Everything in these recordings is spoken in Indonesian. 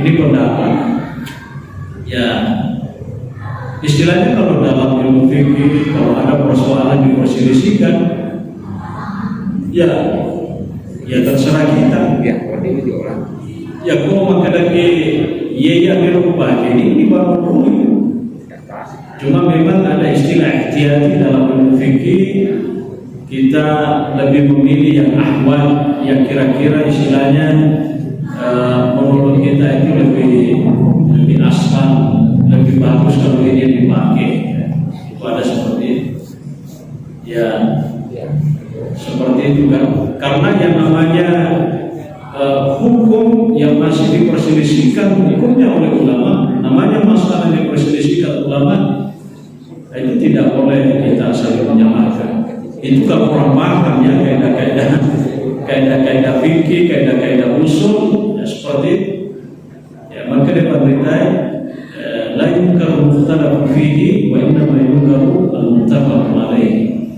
ini pendapat. Ya, istilahnya kalau dalam ilmu fikih kalau ada persoalan diperselisihkan, ya terserah kita. Ya, ini di orang. Ya, kau makan lagi, ya berubah ini baru boleh. Cuma memang ada istilah ihtiyati dalam ilmu fikih. Kita lebih memilih yang ahwal, yang kira-kira istilahnya menurut kita itu lebih asal, lebih bagus kalau ini dipakai. Itu ada seperti itu. Ya, seperti itu kan. Karena yang namanya hukum yang masih diperselisihkan hukumnya oleh ulama, namanya masalah yang diperselisihkan ulama, itu tidak boleh kita saling menyalahkan. Itu kalau orang paham ya kaidah fikih, kaidah usul ya, seperti itu. Ya, maka dapat beritai la yunkaru mukhtalafun fihi wa innama yunkaru al-muttafaq alaihi.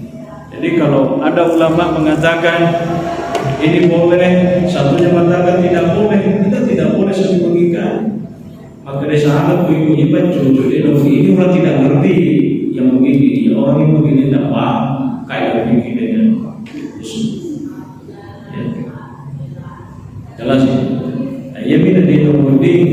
Jadi kalau ada ulama mengatakan ini boleh, satunya mengatakan tidak boleh, kita tidak boleh saling mengikat. Maka dari sahabat ibu jujur ini orang tidak ngerti yang begini, orang yang begini tidak paham kaidah fikih dengan usul. Ya. Jelas ya. Ya mina dinuding.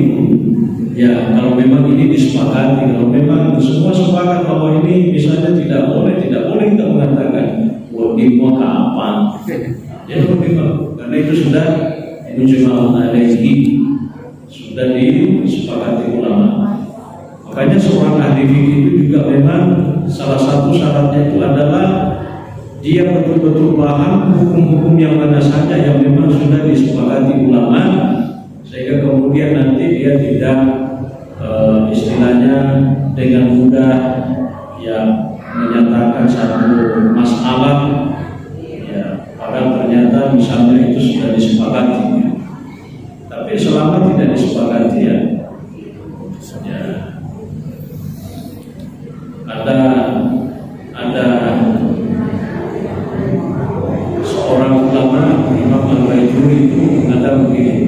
Ya, kalau memang ini disepakati, kalau memang semua sepakat bahwa ini misalnya tidak boleh kita mengatakan wadimu kapan. Ya, karena itu sudah mujma'un alaihi, sudah disepakati ulama. Makanya seorang ahli fikih itu juga memang salah satu syaratnya itu adalah dia betul-betul paham hukum-hukum yang mana saja yang memang sudah disepakati ulama, sehingga kemudian nanti dia tidak istilahnya dengan mudah ya menyatakan satu masalah ya padahal ternyata misalnya itu sudah disepakati. Tapi selama tidak disepakati ya ada seorang ulama Imam Al-Baijuri itu mengatakan begini,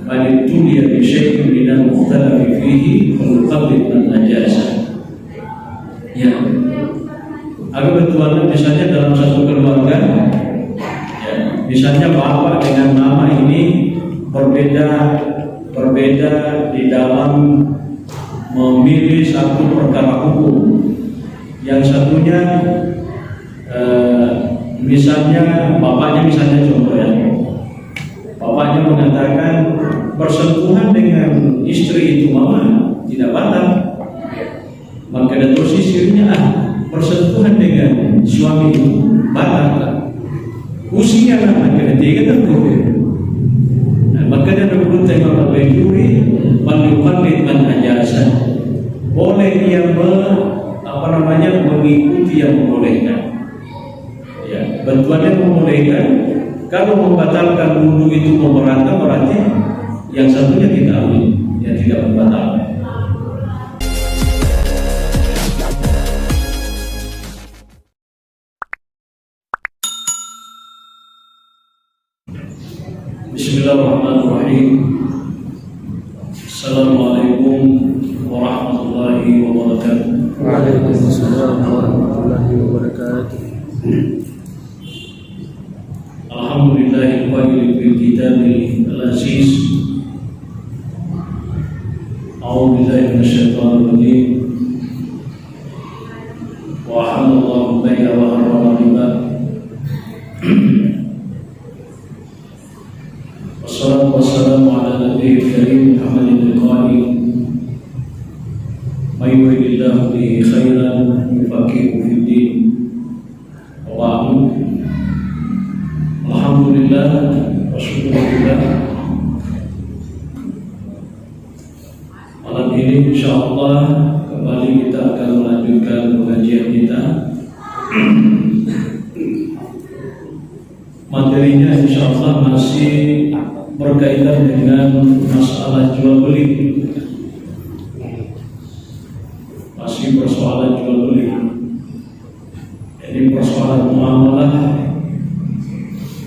man tuliya bi syai'in min al-mukhtalafi fihi fal-qabid an-najasa. Ya, agar betulan misalnya dalam satu keluarga, ya, misalnya bapak dengan mama ini berbeda di dalam memilih satu perkara hukum. Yang satunya misalnya bapaknya misalnya contoh ya, bapaknya mengatakan bersentuhan dengan istri itu mama tidak batal, maka ada sisinya bersentuhan dengan suami itu batal. Usia maka ketiga tentu. Maka dia menyebut tema Al-Baijuri mengikuti ajasa. Boleh dia mengikuti yang membolehkan. Ya, bantuannya membolehkan. Kalau membatalkan wudu itu memberatkan, berarti yang satunya tidak membatalkan. Bismillahirrahmanirrahim. Assalamualaikum warahmatullahi wabarakatuh. Waalaikumsalam warahmatullahi wabarakatuh. Alhamdulillahil qail bil kitabil aziz. A'udzu billahi minasyaitonir rajim. Wa halallahu bai'a wa harrama riba. Wassalatu wassalamu ala nabiyil karim Muhammadin al-qail may yuridillahu bihi khairan yufaqihu fid din. Wa alhamdulillah wa syukurillah. Malam ini insyaallah kembali kita akan melanjutkan pengajian kita. Materinya insyaallah masih berkaitan dengan masalah jual beli. Masih persoalan jual beli. Jadi persoalan muamalah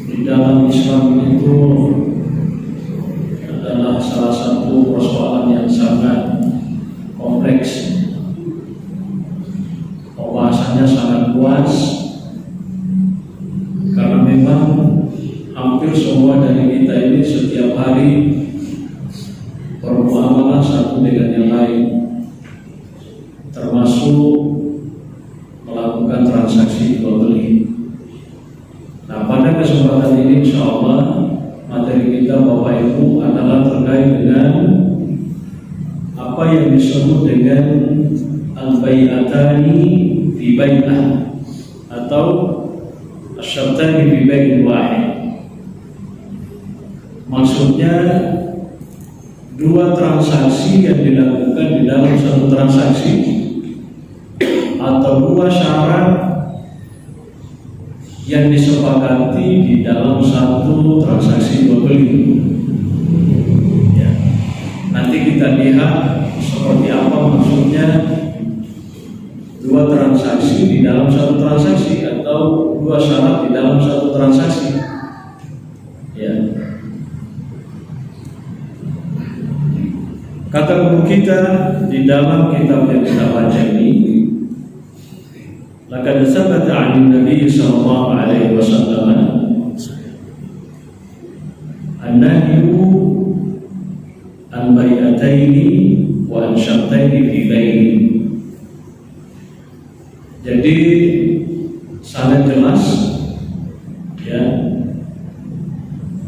di dalam Islam itu adalah salah satu persoalan yang sangat kompleks, pembahasannya sangat luas, karena memang hampir semua dari kita ini setiap hari bermuamalah satu dengan yang lain, termasuk melakukan transaksi jual beli. Nah, pada kesempatan ini insya Allah materi kita Bapak Ibu adalah terkait dengan apa yang disebut dengan al-bai'atani fi bai'ah atau asyartani fi bai'in wahid. Maksudnya dua transaksi yang dilakukan di dalam satu transaksi atau dua syarat yang disepakati di dalam satu transaksi jual beli. Ya. Nanti kita lihat seperti apa maksudnya dua transaksi di dalam satu transaksi atau dua syarat di dalam satu transaksi. Ya. Kata guru kita di dalam kitab yang kita baca ini, laqad sabata 'an Nabi sallallahu alaihi wasallam an-nahyu an bai'ataini wa an syartaini fi bai'in. Jadi sangat jelas ya,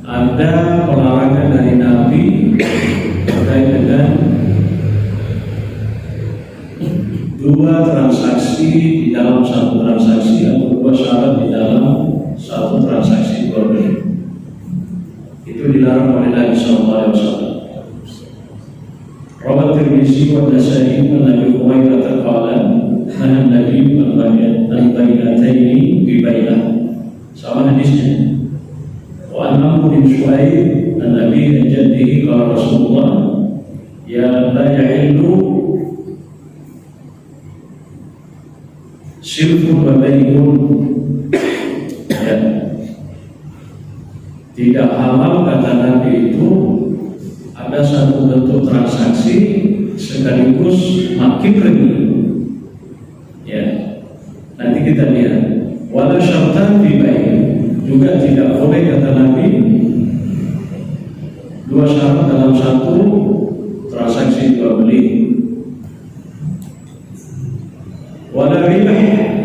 ada pelarangan dari Nabi terkait dengan dua transaksi di dalam satu transaksi atau dua syarat di dalam satu transaksi jual beli. Itu dilarang oleh Nabi sallallahu alaihi wasallam. Rawat Tirmizi wa Nasa'i an Abi Hurairah qala naha Nabi al-bai'ataini bi bai'ah. Sama hadisnya. Wa an Amr bin Shu'aib an Abi jaddihi qala Rasulullah ya la yahillu silfun wa bai'un. Ya. Tidak halal kata Nabi itu ada satu bentuk transaksi sekaligus makin pergi. Ya. Nanti kita lihat. Wala syartan fi bai'in. Juga tidak boleh kata Nabi dua syarat dalam satu transaksi jual beli. Wala ribah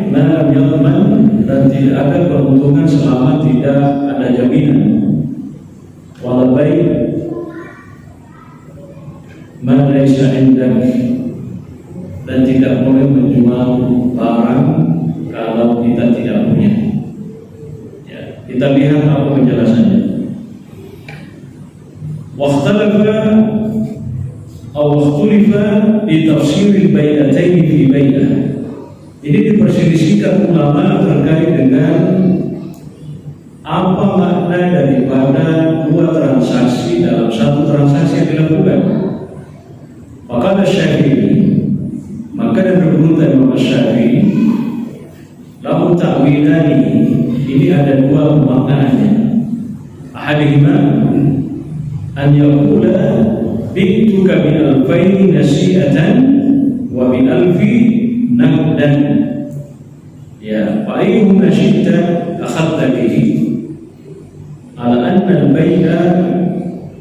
ma lam yadman, dan tidak ada keuntungan selama tidak ada jaminan. Wala bai' ma laysa indak, dan tidak boleh menjual barang kalau kita tidak punya. Ya, kita lihat apa penjelasannya. Wakhtalafa atau wakhtulifa di tafsiril bai'ataini fi bai'ah. Ini diperselisihkan ulama terkait dengan apa makna daripada dua transaksi dalam satu transaksi yang dilakukan. Maka ada Syafi'i, maka dan berguru Imam Syafi'i, lahu ta'wilani, ini ada dua maknanya. Ahadihima an yaqula bi'tuka bi alfaini nasi'atan wa bi alfi naqdan. Ya, fa ayyuhuma syi'ta akhadta bihi ala anna al-bai'a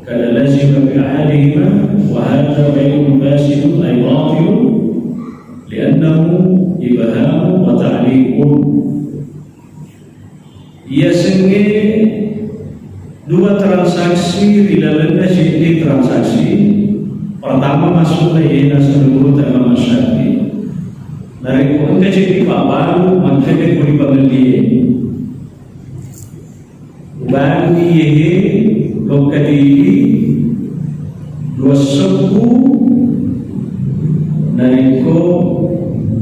kada lazima bi ahadihima wa hadha bai'un fasidun ay batilun li'annahu ibhamu wa ta'liqun. Ia senge dua transaksi di dalamnya sini transaksi pertama masuk ke seluruh dalam masyarakat dari konten jadi papan makanya kuri pembeli bagi ye lokasi dua suku dari ko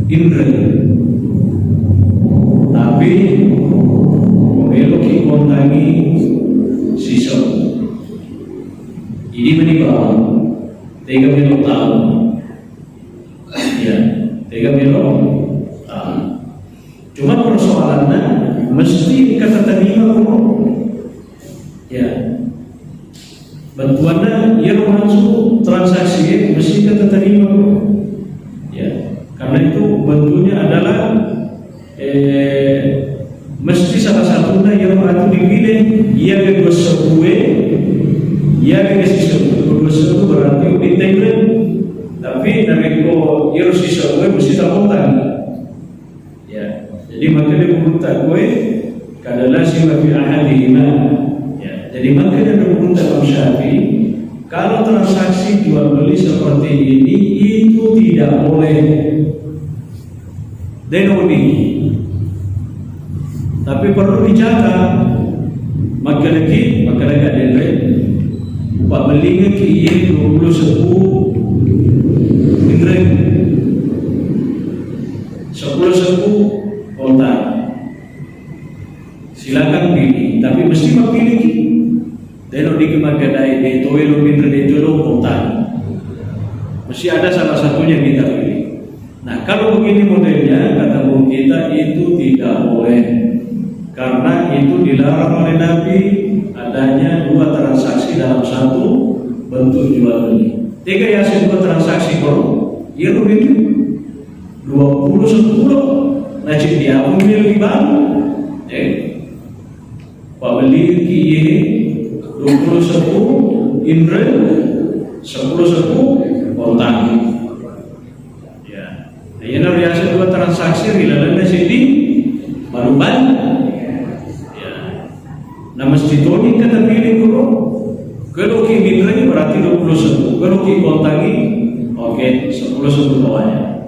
Indra, tapi pemilu kontangi sisa ini menimpa 30 tahun. Ya, 30 tahun. Cuma persoalannya mesti kata terima kok. Ya, bantuannya ia masuk transaksi integren tapi nareko iro sisa gue mesti takutan ya. Jadi makanya beruntak gue kadalah sima fi ahadihima ya. Jadi makanya beruntak Imam Syafi'i kalau transaksi jual beli seperti ini itu tidak boleh denoni, tapi perlu dicatat maka lagi denre pak beli ke iya 20 sebu denre 10 sebu kontak silakan pilih, tapi mesti pilih deno di kemakadai de toelo denre de toelo kontak mesti ada salah satunya kita pilih. Nah kalau begini modelnya kata buku kita itu tidak boleh karena itu dilarang oleh Nabi adanya dua transaksi dalam satu bentuk jual beli. Tiga yasin dua transaksi kalau ia lebih 20 10 nacik dia pun lebih baru. Pak beli ki 20 10 Indra 10 10 kontak. Ia nak biasa dua transaksi rilalan sini baru banyak. Ya, nama situasi kita pilih kalau ki binranya berarti 20 kalau ki kontangi oke 10 bawahnya.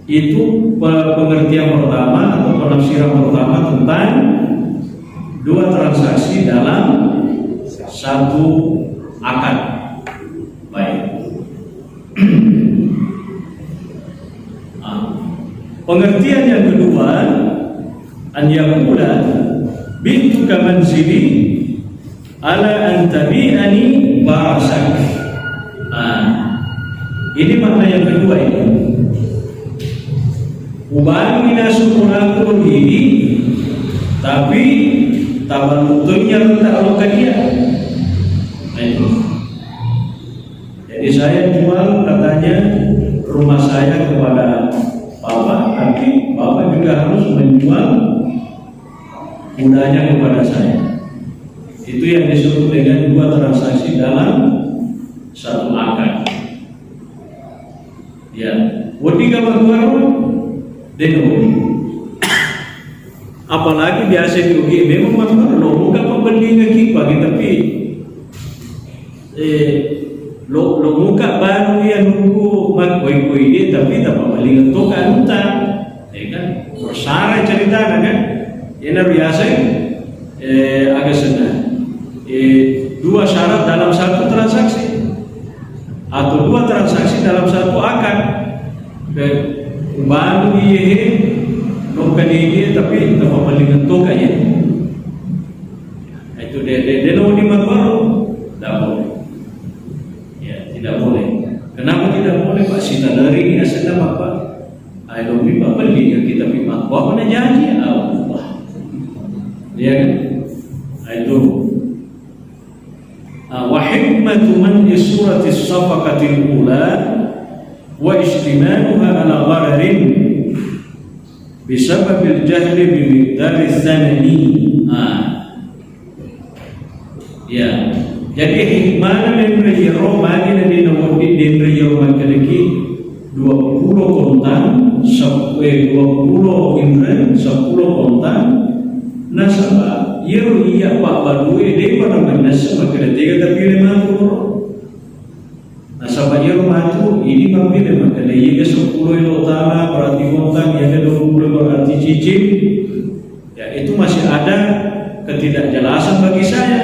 Itu pengertian pertama atau penafsiran pertama tentang dua transaksi dalam satu akad. Baik. Pengertian yang kedua, an yaqula bintuka manzili ala an tabi'ani barasak. Ini makna yang kedua ini. Ubani nasukuraku ini, tapi tabalutunya rendah ke dia. Jadi saya jual katanya rumah saya kepada Bapak, tapi Bapak juga harus menjual kudanya kepada saya. Itu yang disebut dengan dua transaksi dalam satu akad. Ya, wadi gambar denoni. Apalagi biasa diugi memang makna lo bukan pembeli ngeki bagi tapi lo muka baru yang nunggu mak koi dia tapi tak beli ngetok kan kan bersara cerita kan ini biasa agak senang dua syarat dalam satu transaksi atau dua transaksi dalam satu akad baru iya bukan ini tapi tak beli ngetok aja itu dia mau dimak baru tak boleh. Tidak boleh. Kenapa tidak boleh Pak? Sita dari ini asalnya apa? Ayo Pak beli yang kita pimak. Wah mana janji? Allah. Dia kan? Itu. Wa hikmatu man di surati safaqatil ula wa istimanuha ala ghararin bisababil jahli bimiqdari tsanani. Ya. Jadi hikmah dan rejero bagi dari nomor di rejero makaliki 20 kontan, 20 indra, 10 kontan. Nasabah, yero iya pak baru ide pada manas makanya tiga terpilih matu. Nasabah yero matu ini mampu makanya iya 10 itu utama berarti kontan, ya 20 berarti cicil. Ya itu masih ada ketidakjelasan bagi saya.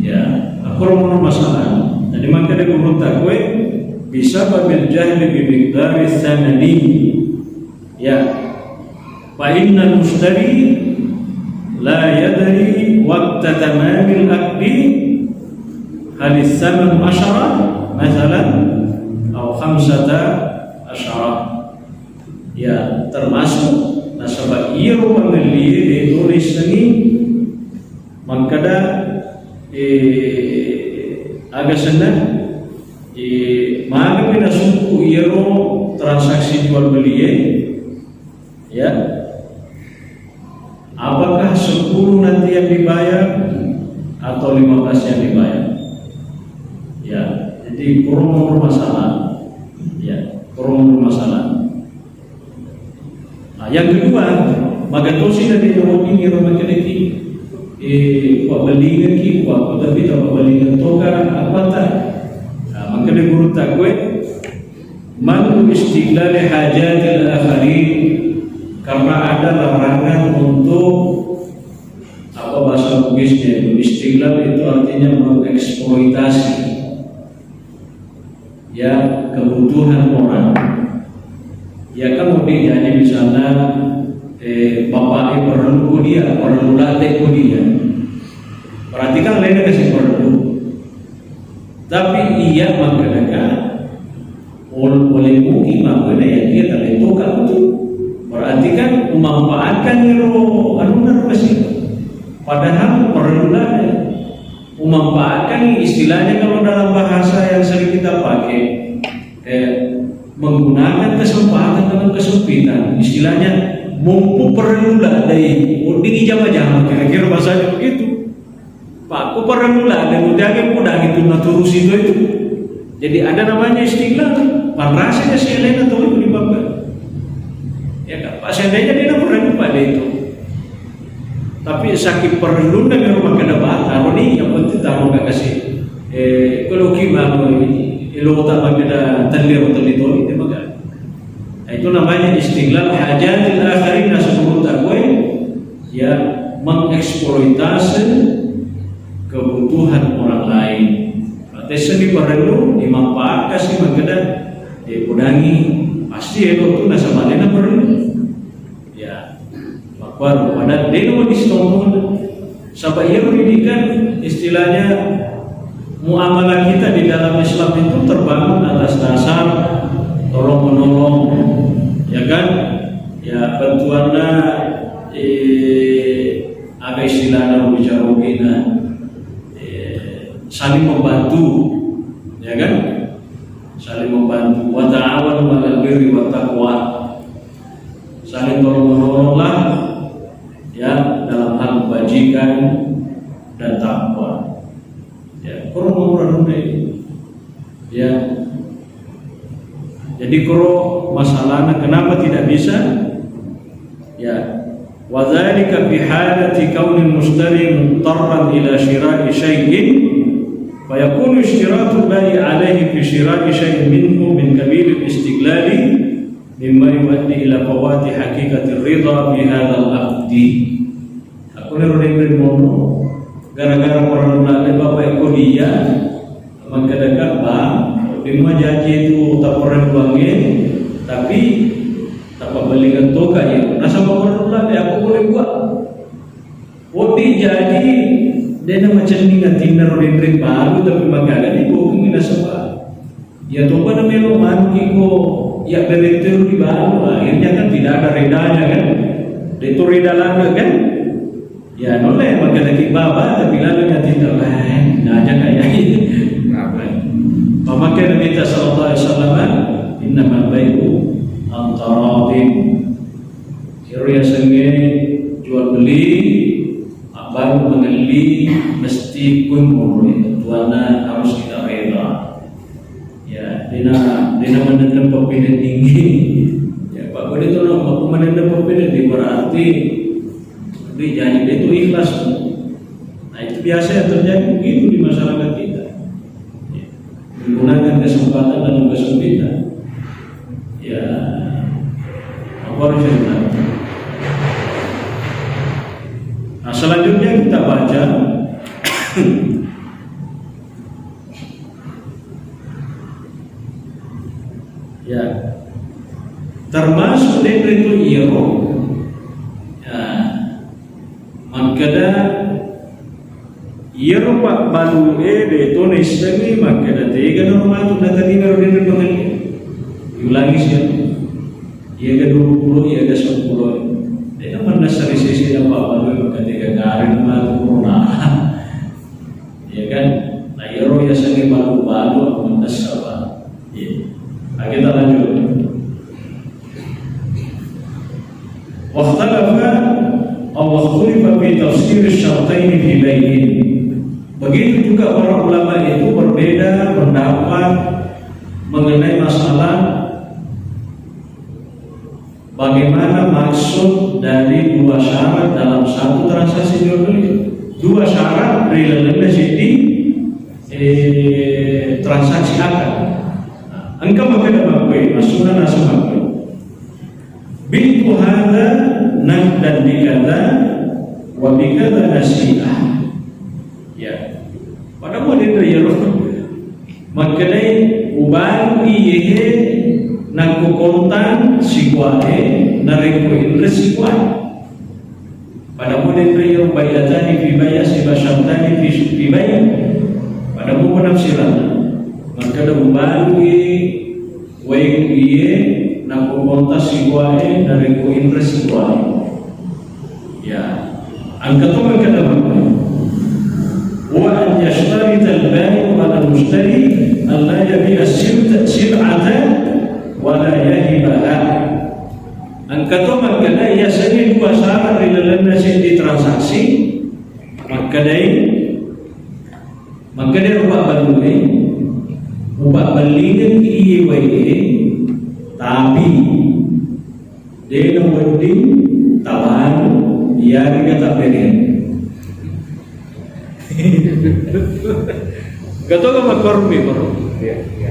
Ya, aku mau masalah. Jadi makanya menurut aku bisa babil jahli bimiqdari tsanani. Ya, fa inna mushtari la yadri waqta tamamil aqdi hal as-saman 10 masalan atau 15. Ya, termasuk nasabah iya pembeli ditulis ini mangkada agak senang mana pina suku iero transaksi jual beli ya apakah 10 nanti yang dibayar atau 15 yang dibayar ya Jadi kurang bermasalah, ya kurang bermasalah. Nah, yang kedua, magatosi na din ako ni rumah kiniki, wabalingan ki, tapi tak wabalingan toka apa tak? Makanya guru takwe, man istiqlal hajatil akharin, karena ada larangan untuk apa bahasa Bugisnya itu istiqlal itu artinya mengeksploitasi ya kebutuhan orang. Ya kan mungkin jadi misalnya bapak perlu dia, perlu latih dia. Perhatikan lainnya kasih perlu. Tapi ia menggunakan oleh mungkin maknanya yang dia terletakkan itu. Perhatikan memanfaatkan hero anunar masih. Padahal perlu latih. Memanfaatkan istilahnya kalau dalam bahasa yang sering kita pakai menggunakan kesempatan dalam kesempitan, istilahnya mumpung perlu dari dini jama-jama, kira-kira bahasanya begitu. Pak, aku perlu dan udah mudah itu naturus itu. Jadi ada namanya istilah panrasanya si Elena atau itu di bangga. Ya kan, Pak seandainya dia perlu pada itu. Tapi sakit perlu dengan rumah kedepan, taruh nih yang penting taruh nggak kasih. Kalau gimana ilo tak ada telir atau ditolak dia makan. Itu namanya istiqlal hajatil akharin nasabul takwe, ya mengeksploitasi kebutuhan orang lain. Berarti seni perlu dimanfaatkan sih makanya dikurangi pasti itu nasabalena perlu. Ya. Baru pada deno distonton sampai ia pendidikan istilahnya muamalah kita di dalam Islam itu terbangun atas dasar tolong menolong, ya kan? Ya bantuannya ada istilahnya bicarogina, saling membantu, ya kan? Saling membantu. Wa ta'awanu 'alal birri wat taqwa. Saling tolong menolonglah ya dalam hal kebajikan dan takwa. Ya, kurang ya. Jadi kalau masalahnya kenapa tidak bisa? Ya, wa dzalika fi halati kaunil mushtari mutarran ila shira'i shay'in fa yakunu ishtiratu bai 'alayhi fi shira'i shay'in minhu min kabil al-istiqlali mimma yuaddi ila fawati haqiqatir ridha bi hadzal aqdi. Aku nih mono gara-gara orang lain bapak ikut dia maka dekat bang lima janji itu tak pernah buangin tapi tak belikan toka ya nasa bapak lain aku boleh buat Wodi jadi dia nama cenderung tindak orang baru tapi makanya ni bukan nasa ba ya toka na memang manusia ya beretur di baru akhirnya kan tidak ada redanya kan itu reda lagi kan ya noleh maka lagi baba tapi lalu nanti tidak lain aja kayak ini maka Nabi sallallahu alaihi wasallam innamal bai'u antaradin kira senge jual beli abang mengali mesti pun menurut tuana harus kita reda ya dina menendam pepindah tinggi ya Pak boleh tolong aku menendam pepindah di berarti dia janji itu ikhlas. Nah itu biasa yang terjadi begitu di masyarakat kita ya. Menggunakan kesempatan dan kesempitan ya apa harus kita. Nah selanjutnya kita baca ya termasuk dari itu iro ya makada iro pak balu de tonis lagi makada tiga normal tu nanti baru dia panggil ulangi sih ia ke 20 ia ke 10 dia mana seri-seri apa balu ketika garin malu corona ya kan nah iro ya segi balu mana siapa ya kita lanjut wakhtalafa Allah khulifa fi tafsir syartain fi bayin. Begitu juga para ulama itu berbeda pendapat mengenai masalah bagaimana maksud dari dua syarat dalam satu transaksi jual beli. Dua syarat relevant jadi transaksi akad. Engkau makanya mengakui maksudnya nasa mengakui. Bintu hada naqdan bikada wa bikada nasi'ah. Ya. Pada model ya makanya ubah iye naku kontan sikuae nariku indra sikuae. Pada model ya bayatani fi bayat sibasantani fi bayat. Pada buku penafsiran maka ubah iye naku kontan sikuae nariku indra sikuae. Ya. Angkat tu makna وأن يشترط البائع على المشتري أن لا يبيع السلعة ولا يهبها. Angkatnya maknanya ya seni dua syarat di dalam nasi transaksi. Maknanya ubah belinya iye tapi dia nombording tawan dia kata beri. Gato ka magkormi bro.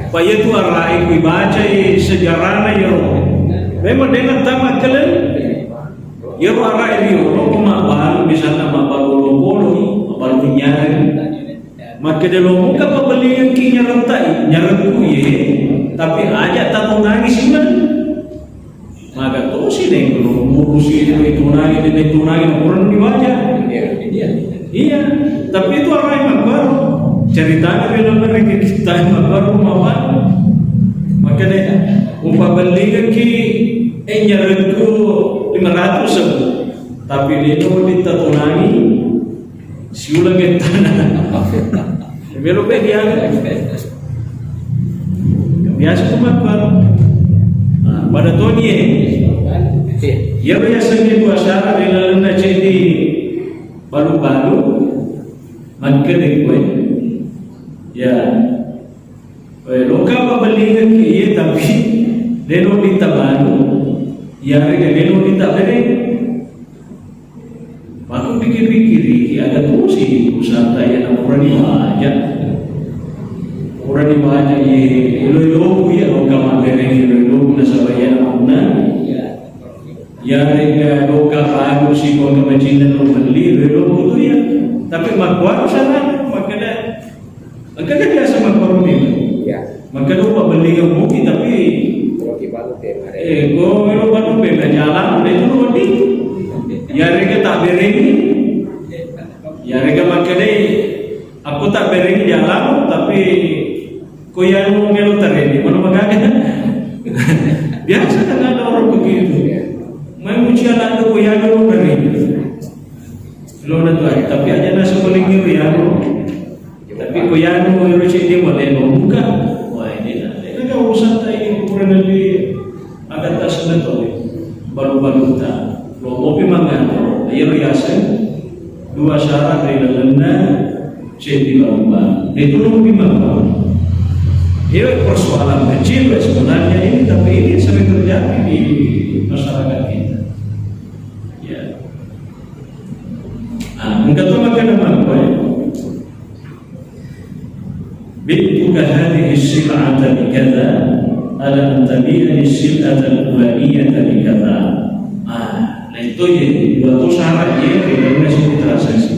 Paya tu arai ku baca sejarah na yo. Memang dengan tamat kalian. Yo arai rio lo kumabal misalnya mabal lo nyari. Maka de lo muka pabalian ki nyarantai, nyarantu ye. Tapi aja tak nangis man. Maka to sini lo murusi itu nangis orang dibaca. Iya, tapi itu orang yang baru ceritanya dalam mereka kita yang baru mawar. Makanya umpah belikan ki nyerengku 500 tapi dia itu ditatunangi siulang tanah. Belum dia biasa kumat pada tahun ya biasanya dua syarat di dalam jadi baru-baru magkede ko ya loka pabaligan ki tapi deno ditabano yari ka deno ditabere baru pikir-pikir ada tuh sih usaha ya orang di wajah ye ilo ya loka mabere ilo na sabaya na yari ka loka baru si ko ka majinan lo beli ilo tu ya. Tapi makwaru sana makanya agak biasa makwaru ni. Ya. Makanya lupa beli yang mungkin tapi go melo baru bela jalan itu rodi. Ya mereka tak bering. Ya mereka makanya aku tak bering jalan tapi koyan melo terjadi. Mana makanya biasa kan ada orang begitu. Mau jalan tu koyan melo bering. Lo nanti tapi aja nasi paling kiriano, tapi koyano itu sih boleh membuka, wah ini kan urusan tadi kurang lebih agak tas betul, baru tak, lo kopi mangan, ayo yasen dua syarat dari dalamnya jadi baru, itu lo gimana? Ini persoalan kecil sebenarnya ini, tapi ini sering terjadi di masyarakat kita. Engkau tu makan apa? Bintuka hadhihi as-sil'ata bikadha ala an tabi'a as-sil'ata al-fulaniyata bikadha. Nah itu ya dua syarat ya dalam nasi transaksi.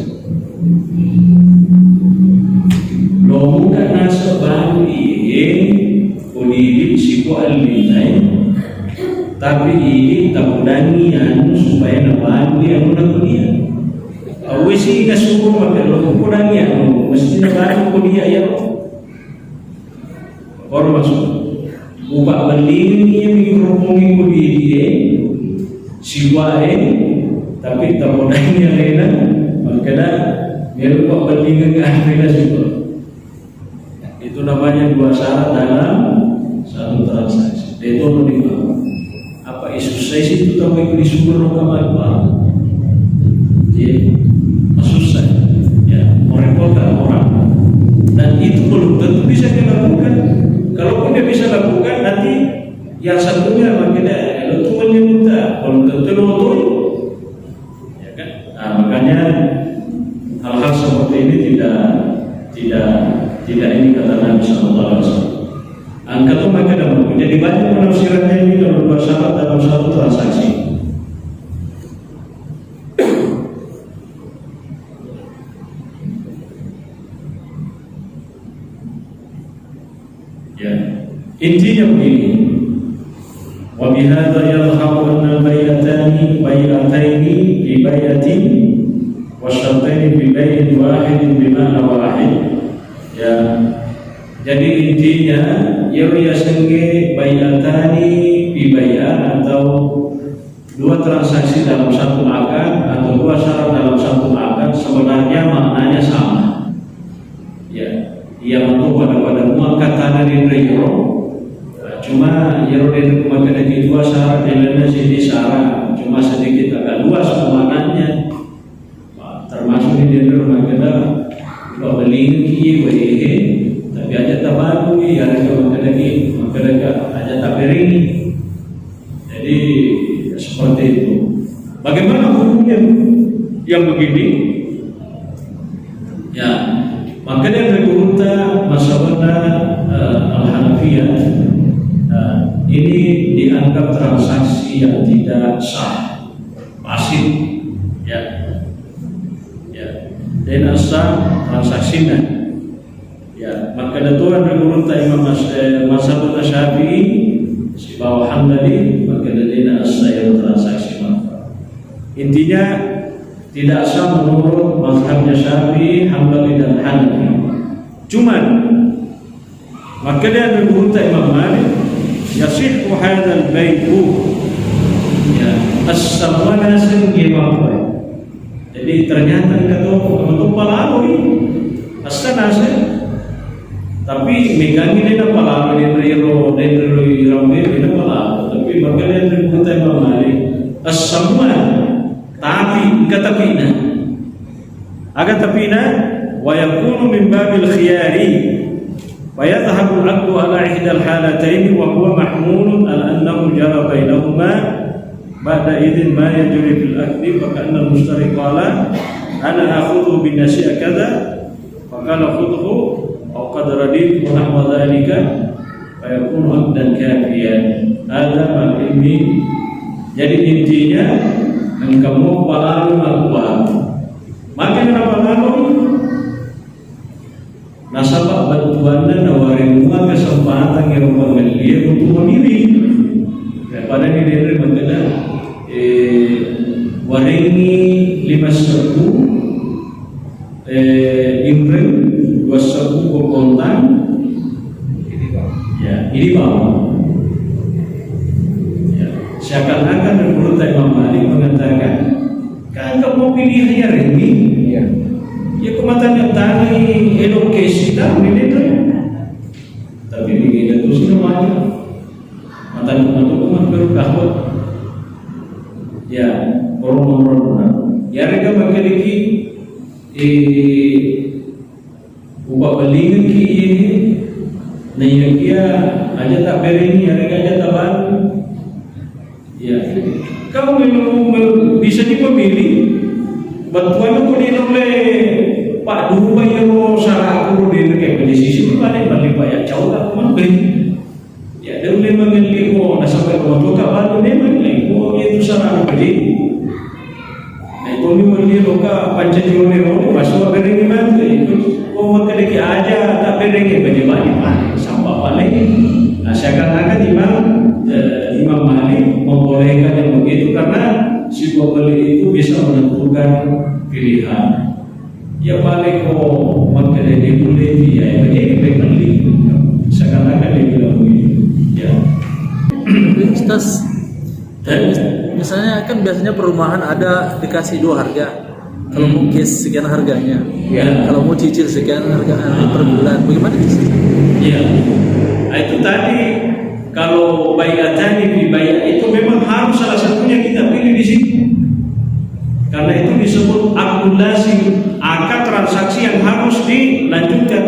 Lo bukan nasa baru ini kunidip siku al-binay tapi ini takudangi anu supaya nabahan dia mudah-mudahan. Awisi nasuko magalo kurang yan mesti nabahan ko dia ya or masuk ubah balik niya mikrofoni ko dia siwae tapi tamunan niya lena magkala meron pa balikan ka na siguro itu namanya dua syarat dalam satu transaksi itu menimba apa isu saya itu tahu itu disuruh kamar apa dia susah ya merepotkan orang dan itu belum tentu bisa dilakukan kalau dia bisa lakukan, nanti yang satunya makanya itu menyebutkan kalau tentu ya kan. Nah, makanya hal-hal seperti ini tidak ini kata Nabi Sallallahu Alaihi Wasallam. Angka itu maka dalam jadi banyak penafsirannya ini kalau dua syarat dalam satu transaksi. Ya, intinya begini. Wa bihadza yadhharu anna al-bay'ataini bi bay'atin wa syartaini bi bay'in wahidin bima'na wahid. Ya. Jadi intinya ya sengge bay'atani bi bay'ah atau dua transaksi dalam satu akad atau dua syarat dalam satu akad sebenarnya maknanya sama. Ya. Yang itu pada muakatana di euro, cuma euro itu kemakan di dua syarat yang sini syarat cuma sedikit agak luas maknanya, termasuk di euro makanya kalau beli kiai boleh, tapi aja tak baru ya ada kemakan aja tak beri, jadi seperti itu. Bagaimana hukumnya yang begini? Ya. Makanya bergurunta masalah Al-Hanafiyah ini dianggap transaksi yang tidak sah, pasif, ya, tidak sah transaksinya. Ya, maka datuan bergurunta Imam Mazhab Syafi'i si bawah Hambali maka tidak sah yang transaksi manfaat. Intinya tidak sah menurut mazhabnya Syafi'i, Hambali dan Hanafi. Cuman maka dia berkata Imam Malik, yasihhu hadzal bai'u ya as-sawana singimah. Jadi ternyata kata untuk palalui as-sanase tapi megangi dia palalui dari ramai dia palalui tapi maka dia berkata Imam Malik as-sawana tapi katapina aga tapina wa yakunu min babil khiyari wa yadhhabu al-'aqdu ala ihda al-halatayn wa huwa mahmulun ala annahu jara bainahuma ba'da idin ma yajri fil aqdi fa kana al-mushtari qala ana akhudhu bin nasi'a kadha fa qala khudhu aw qad raditu nahwa dhalika fa yakunu aqdan kafiyan hadha al-ilmi. Jadi intinya kamu palalui makuat, makin palalui nasabah bantuannya nawarin uang kesempatan yang mengalir untuk memilih daripada diri mengenal waringi 5.000 imren 2.000 kontan ya ini bawah. Seakan-akan menurut Imam Malik mengatakan, kan kamu pilih hari ini, ya kematan tani edukasi dah militer, tapi begini tu semuanya, matan umat berkahwat, ya orang-orang, ya mereka memiliki ubah belingan kini, nanya dia aja tak beri, mereka aja tak baru. Ya, kamu memang bisa dipilih. Bantuan itu oleh Pak Dulu bayar salah aku di negara di sisi itu ada balik bayar jauh tak mungkin. Ya, dia boleh mengelih sampai waktu kapan dia mengelih itu salah aku beli. Nah, itu mengelih loka Pancasila masuk beri mana itu. Maka dia aja tak beri bagi-bagi sampai balik. Nah, seakan-akan Imam Malik membolehkan yang begitu karena si pembeli itu bisa menentukan pilihan. Ya balik maka dia boleh dia begini beli. Seakan-akan dia bilang begitu. Ya. Ustaz, misalnya kan biasanya perumahan ada dikasih dua harga. Kalau mau cash sekian harganya. Ya. Kalau mau cicil sekian harganya per bulan. Bagaimana itu? Ya. Nah, itu tadi. Kalau bay'atani bi bay'ah itu memang harus salah satunya kita pilih di situ. Karena itu disebut akad lazim, akad transaksi yang harus dilanjutkan.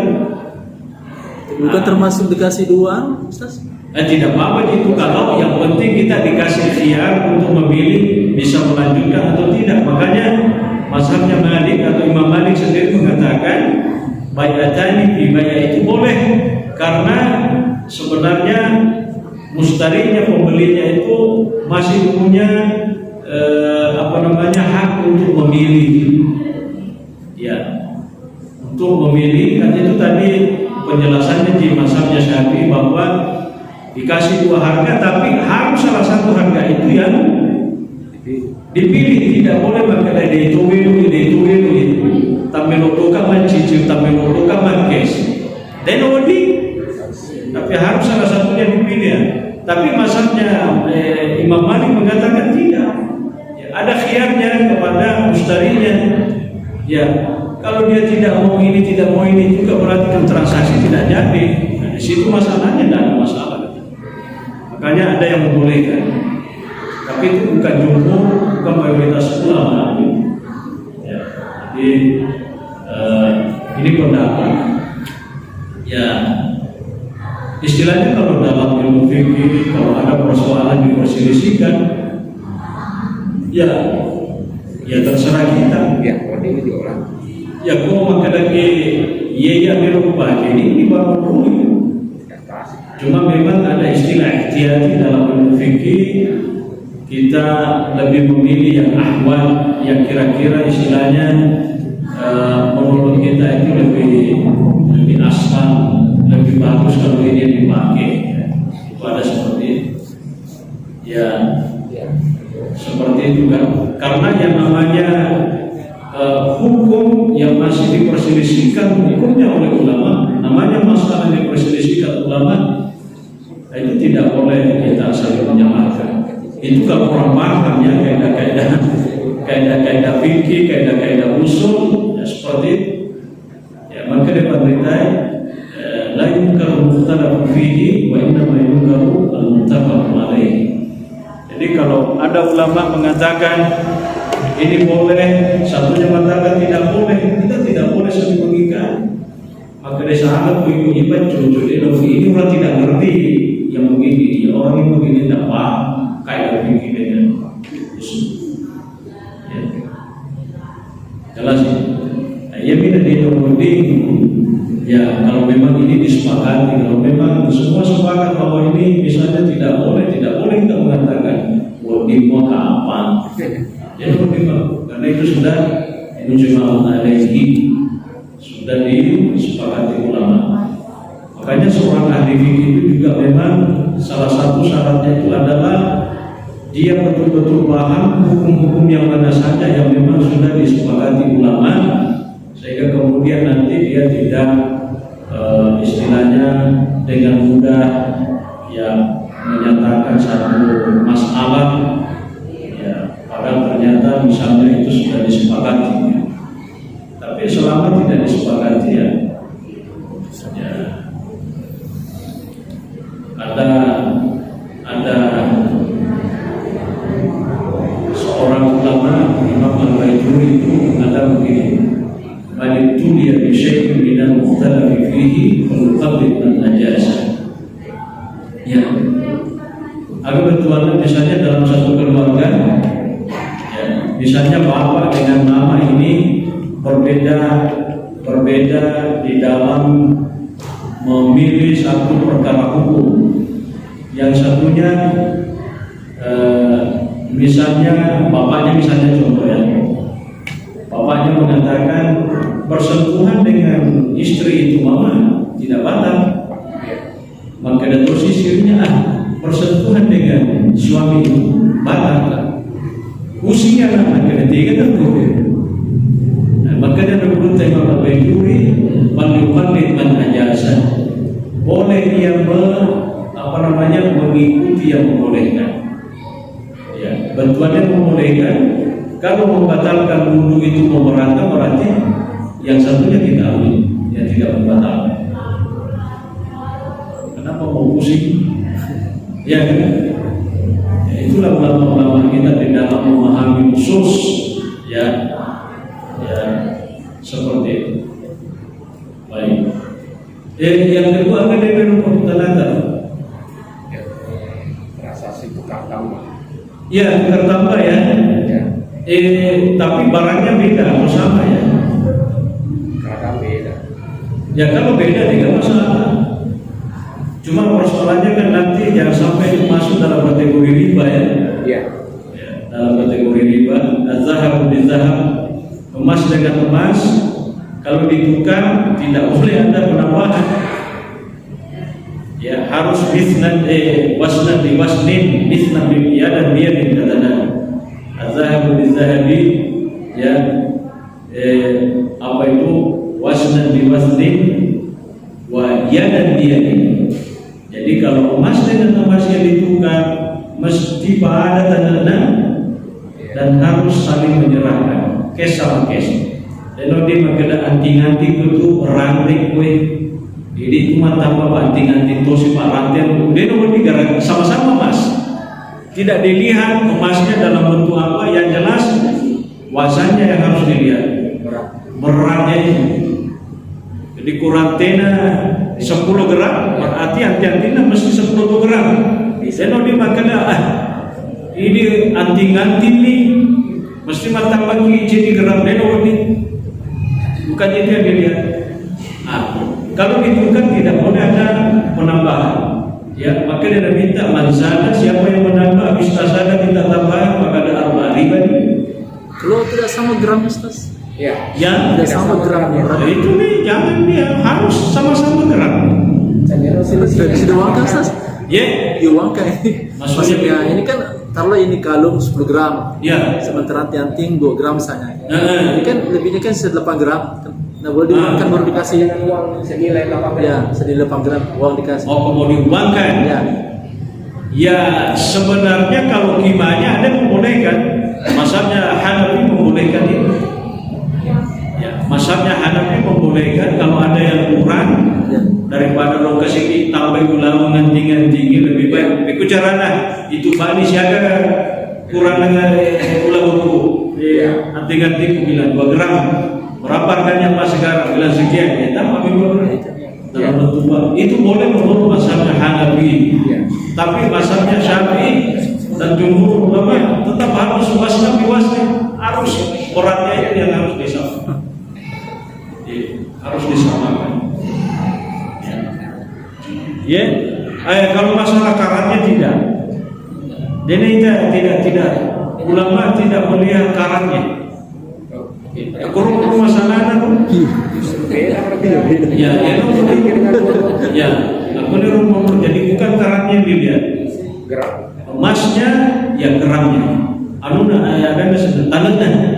Bukan termasuk dikasih dua, Ustaz? Tidak apa-apa itu, kalau yang penting kita dikasih khiyar untuk memilih bisa melanjutkan atau tidak. Makanya mazhabnya Malik atau Imam Malik sendiri mengatakan bayatani fi bayat itu boleh, karena sebenarnya mustarinya, pembelinya itu masih punya hak untuk memilih, ya, untuk memilih. Kan itu tadi penjelasannya di mazhabnya Syafi'i bahwa dikasih dua harga, tapi harus salah satu harga itu yang dipilih. Tidak boleh pakai itu tamelotoka mencicil, tamelotoka mengkes dan odi, tapi harus salah satunya dipilih ya. Tapi mazhabnya Imam Malik mengatakan tidak, ya, ada khiyarnya kepada mustarinya, ya. Kalau dia tidak mau ini, tidak mau ini juga, berarti kan transaksi tidak jadi. Nah, di situ masalahnya, tidak ada masalah. Makanya ada yang membolehkan, tapi itu bukan jumhur, bukan mayoritas ulama. Ya, jadi ini pendapat. Ya, istilahnya kalau dalam ilmu fikih, kalau ada persoalan diperselisihkan, ya terserah kita. Ya, kalau ini di orang. Ya, kau makan lagi, ya belum pakai ini baru dulu. Cuma memang ada istilah ihtiyati dalam ilmu fikih, kita lebih memilih yang ahwal, yang kira-kira istilahnya menurut kita itu lebih asal, lebih bagus kalau ini dipakai. Itu ada seperti itu. Ya, seperti itu kan. Karena yang namanya hukum yang masih diperselisihkan hukumnya oleh ulama, namanya masalah yang diperselisihkan ulama, itu tidak boleh kita saling menyalahkan. Itu kalau orang paham ya kaidah fikih, kaidah usul, ya seperti itu. Ya, maka diperintah la yunkaru mukhtalafu fihi wa innama yunkaru al-muttafaq alaihi. Jadi kalau ada ulama mengatakan ini boleh, satunya mengatakan tidak boleh, kita tidak boleh saling mengikat. Maka dia sahabat ibu ibat cucu ini orang tidak ngerti yang begini, orang ini begini tidak paham kaidah fikih dengan usul. Ya. Jelas ya. Nah, ya bila di penting, ya kalau memang ini disepakati, kalau memang semua sepakat bahwa ini misalnya tidak boleh kita mengatakan wadimu kapan. Ya, karena itu sudah mujma' alaihi, sudah disepakati ulama. Makanya seorang ahli fikih itu juga memang salah satu syaratnya itu adalah dia betul-betul paham hukum-hukum yang mana saja yang memang sudah disepakati ulama, sehingga kemudian nanti dia tidak istilahnya dengan mudah ya menyatakan satu masalah. Padahal ternyata misalnya itu sudah disepakati, tapi selama tidak disepakati ya ada seorang ulama Imam Al-Baijuri itu mengatakan begini, man tuliya bi syai'in min al-mukhtalafi fihi fal-qabid an-najasa. Ya, agar betulan misalnya dalam satu keluarga, misalnya bapak dengan mama ini berbeda di dalam memilih satu perkara hukum. Yang satunya misalnya bapaknya, misalnya contoh ya, bapaknya mengatakan bersentuhan dengan istri itu mama tidak batal, maka ada sisinya bersentuhan dengan suami itu batal. Usinya anak ketiga tentu. Nah, maka dia berkata Imam Al-Baijuri, "Wal-yuqallid man ajasa." Boleh dia mengikuti yang membolehkan. Ya, bantuannya membolehkan. Kalau membatalkan wudhu itu memberatkan, berarti yang satunya tidak ambil, yang tidak membatalkan. Kenapa mau pusing? Ya kan? Itulah ulama-ulama kita di dalam memahami usus, ya seperti itu. Baik. Yang kedua kan DP rumah tanah. Transaksi tukar tambah. Ya, tukar tambah ya. Ya. Tapi barangnya beda, atau sama ya? Kadang beda. Ya kalau beda tidak masalah. Cuma persoalannya kan nanti jangan sampai masuk dalam kategori riba ya. Iya. Ya, dalam kategori riba, az-zahab bil-zahab, emas dengan emas, kalau ditukar tidak boleh ada penambahan. Ya harus misnan wasnan di wasnin, misnan bi dan biyadin katanya. Az-zahab bil-zahabi ya apa itu wasnan bi wasnin wa yadan biyadin. Jadi kalau emas dengan emas yang ditukar mesti ada tanda dan harus saling menyerahkan cash sama cash. Dan di makada anting-anting itu ranting kue. Jadi cuma tambah anting-anting tosi pak ranting. Dia nomor 3 sama-sama emas. Tidak dilihat emasnya dalam bentuk apa, yang jelas wasannya yang harus dilihat. Beratnya itu. Jadi kurantena 10 gram, berarti anting-antingnya mesti 10 gram. Saya di makanya ini anting-anting nih mesti matang lagi jadi gram deno ini. Bukan itu yang dilihat. Kalau ditukar tidak boleh ada penambahan. Ya, maka dia minta manzana, siapa yang menambah habis tasada minta tambahan maka ada arba riba. Kalau tidak sama gram Ustaz. Iya. Ya, Tidak sama gram. itu nih jangan dia harus sama-sama gram. Bisa diwangkan Ustaz? Ya, Diwangkan ini. Maksudnya ini kan taruhlah ini kalung 10 gram. ya. Sementara anting 2 gram misalnya. Nah, Ini kan lebihnya kan 8 gram. Nah boleh diuangkan baru dikasih. Uang senilai 8 gram. Ya, senilai 8 gram uang dikasih. oh mau diuangkan. Ya. Ya sebenarnya kalau kimanya ada membolehkan. Masabnya Hanafi membolehkan itu. Ya, masabnya Hanafi membolehkan kalau ada yang kurang Ya. daripada lo kasih tambah ulang nganting-nganting lebih baik. Iku caranya itu bani siaga kurang dengan ulang buku. Nganting-nganting ku bilang 2 gram. Berapa harganya Mas sekarang? Bilang sekian. Ya tambah 2 gram. Dalam bentuk uang. Itu boleh menurut masabnya Hanafi. Tapi masabnya Syafi'i dan jumhur ulama tetap harus wasna biwasna, harus beratnya itu yang harus disamakan. Harus disamakan. Ya, kalau masalah karatnya tidak. Jadi tidak. Ulama tidak melihat karatnya. Kurung masalahnya tuh. Ya, aku ni rumah jadi bukan karatnya yang dilihat. Emasnya ya gramnya. Ada tangannya.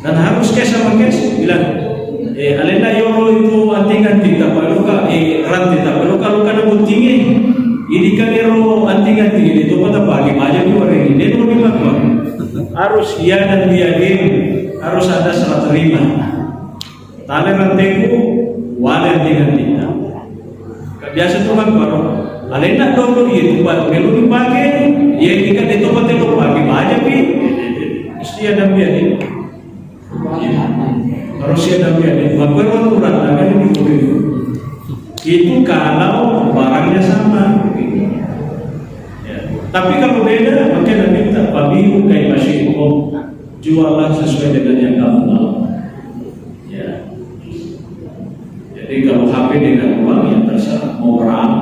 Dan harus cash sama cash bilang alena euro itu anting-anting tak perlu rantai tak perlu kalau kana buntingi ini kan euro anting-anting itu pada bagi aja di orang ini dia mau dimakan harus iya dan biadin harus ada serah terima tali rantaiku wala anting-anting biasa tuh kan baru alena dulu itu belum dipakai ya ini kan itu pada lo pakai aja pi mesti ada biadin harus ada biadin bapak kurang ada ini itu kalau barangnya sama ya. Tapi kalau beda maka Nabi minta pabiu kayak masih jualan sesuai dengan yang kamu mau ya. Jadi kalau HP dengan uang ya terserah mau berapa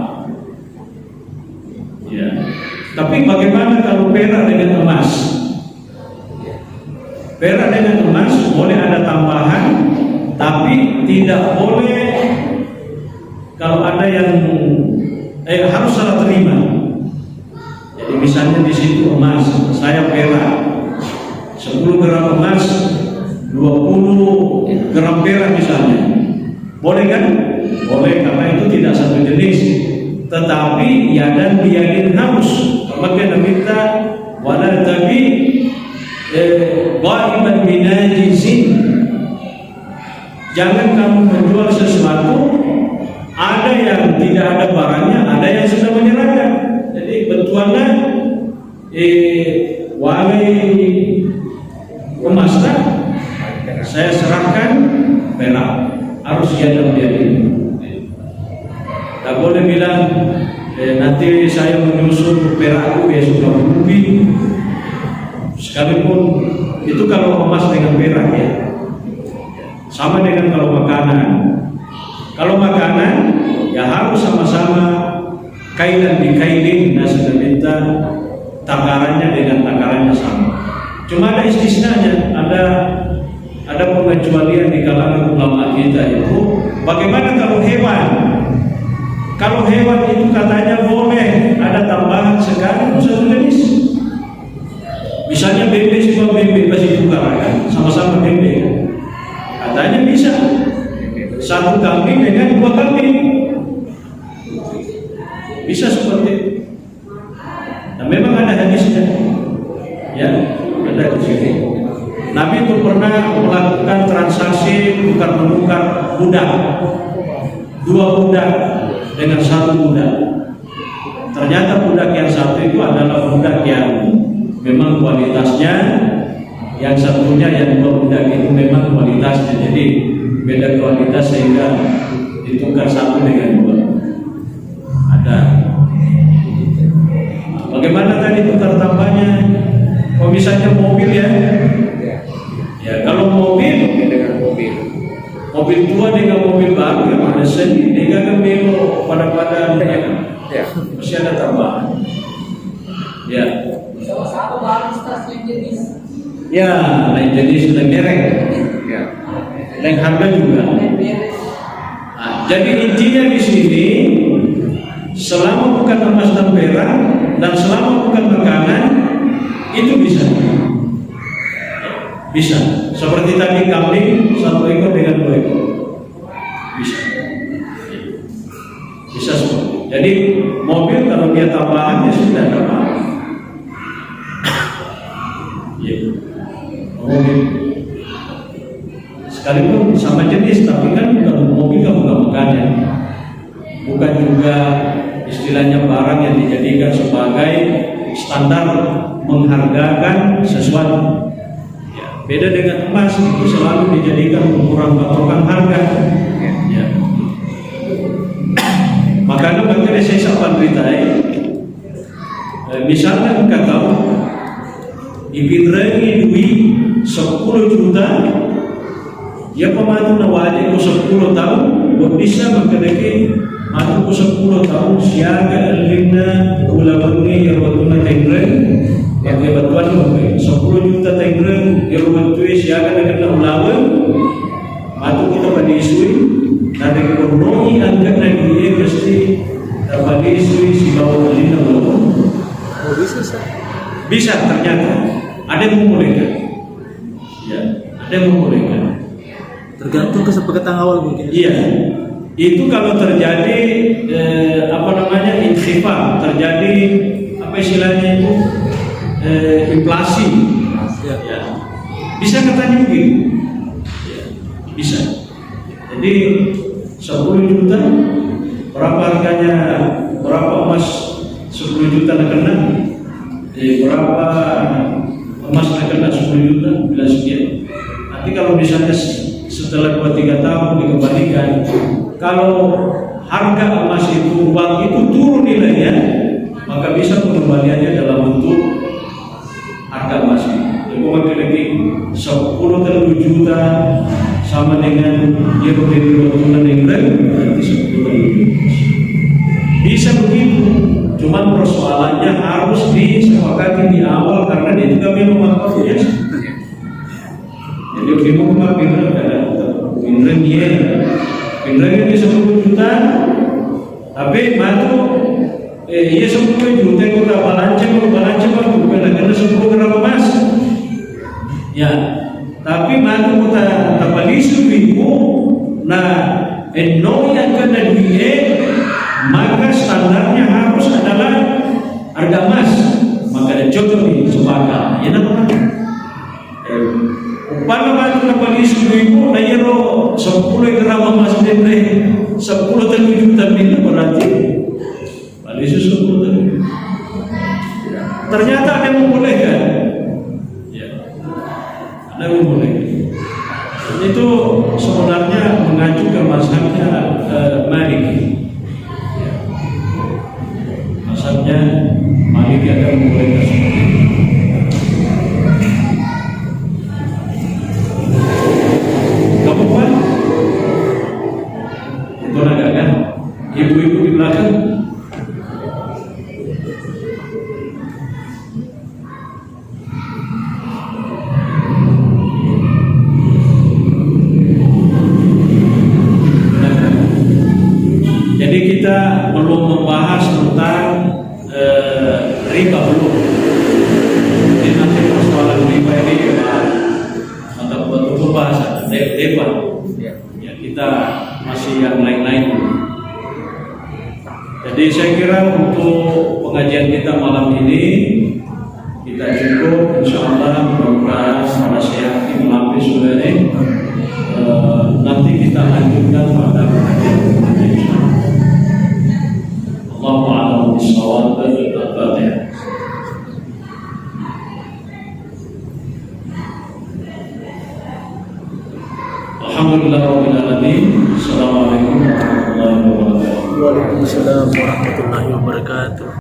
ya. Tapi bagaimana kalau perak dengan emas? Perak dengan emas boleh ada tambahan, tapi tidak boleh kalau ada yang harus salah terima. Jadi misalnya di situ emas, saya perak 10 gram emas, 20 gram perak misalnya, boleh kan? Boleh karena itu tidak satu jenis. Tetapi ya dan biadin harus. Maka minta wala tabi ghaiban binajizin. Jangan kamu menjual sesuatu ada yang tidak ada barangnya, ada yang sudah menyerahkan. Jadi bentuannya walai emasnya saya serahkan perak harus dia dan biadin. Tak boleh bilang nanti saya menyusun perak aku ya sudah rugi. Sekalipun itu kalau emas dengan perak ya. Sama dengan kalau makanan. Kalau makanan ya harus sama-sama kailan dikailin nasi minta takarannya dengan takarannya sama. Cuma ada istisnanya, ada pengecualian di kalangan ulama kita itu. Bagaimana kalau hewan? Kalau hewan itu katanya boleh ada tambahan sekali satu jenis. Misalnya bebek sama bebek pasti tukar kan, sama-sama bebek kan. Katanya bisa satu kambing dengan dua kambing, bisa seperti itu. Nah, memang ada hadisnya, ya ada di sini. Nabi itu pernah melakukan transaksi tukar menukar budak, dua budak dengan satu budak. Ternyata budak yang satu itu adalah budak yang memang kualitasnya, yang satunya yang dua budak itu memang kualitasnya, jadi beda kualitas sehingga ditukar satu dengan dua. Ada. Bagaimana tadi tukar tambahnya? Kalau misalnya mobil ya, ya kalau mobil dengan mobil tua dengan mobil baru yang ada seni, dia kan belok pada ya masih ada tambahan. Ya. Sama-sama baristas lain jenis. Ya, lain jenis, lain merek, ya lain harga juga. Nah, jadi intinya di sini, selama bukan emas dan perak dan selama bukan makanan, itu bisa. Bisa. Seperti tadi kambing satu ekor dengan dua ekor. Bisa. Bisa seperti itu. Jadi mobil kalau dia tambahan ya sudah tambahan. Ya. Mobil sekalipun sama jenis, tapi kan bukan mobil, kan bukan makanan, bukan juga istilahnya barang yang dijadikan sebagai standar menghargakan sesuatu. Ya, beda dengan emas, itu selalu dijadikan ukuran patokan harga. Ya. Makanya makanya saya sampaikan beritai, misalnya engkau tahu dipinrengi duit 10 juta, ya pematu nawajib 10 tahun, bisa mengenai matu 10 tahun siaga elimna ulawangi yarwatuna tengreng, yang batuan mungkin 10 juta tengreng yarwatui siaga dengan ulawan, matu kita pada isui, nanti ekonomi angkat dia mesti pada isui si bawah elimna ulawan. Oh, bisa sih. Bisa, ternyata ada yang membolehkan, ya, ada yang membolehkan. Tergantung kesepakatan awal mungkin. Iya, itu kalau terjadi inkhifaf, terjadi apa istilahnya itu inflasi, ya. Bisa katanya begitu, ya, bisa. Jadi 10 juta, berapa harganya, berapa emas 10 juta nak kena, berapa emas nak kena 10 juta, bila sekian. Nanti kalau misalnya setelah 2-3 tahun dikembalikan, kalau harga emas itu, uang itu turun nilainya, maka bisa pengembaliannya dalam bentuk harga emas. Jadi lagi 10 juta sama dengan dia berdiri waktunya dengan berarti 10 juta. Bisa begitu, cuman persoalannya harus disepakati di awal karena dia juga memang makhluk biasa. Jadi bingung apa pinreng dia, pinreng ini 10 juta, tapi matu iya 10 juta kalau balanceng bukan karena 10 gram emas, ya. Tapi matu kita beli 1000, nah eno yang kena dia, maka standarnya harus adalah harga emas, maka ada contoh nih sepakat, ya namanya. Upama matu kapag isip-ipo na yero 10 gram emas din 10 juta din berarti pada isu 10 tadi. Ternyata ada yang membolehkan, ya, ada yang membolehkan. Itu sebenarnya mengacu ke mazhabnya Maliki. Ya. silakan. Jadi kita belum membahas tentang riba belum. Jadi nanti persoalan riba ini atau betul bahasa debat. Ya, kita masih yang lain-lain. Jadi saya kira untuk pengajian kita malam ini kita cukup. Insyaallah mudah-mudahan para syekh tim lapis sudah ini. Nanti kita lanjutkan pada pengajian berikutnya. Allahu a'lam bishawab. Al-Fatihah. Alhamdulillahirabbil alamin. Assalamualaikum warahmatullahi wabarakatuh. Waalaikumsalam warahmatullahi wabarakatuh.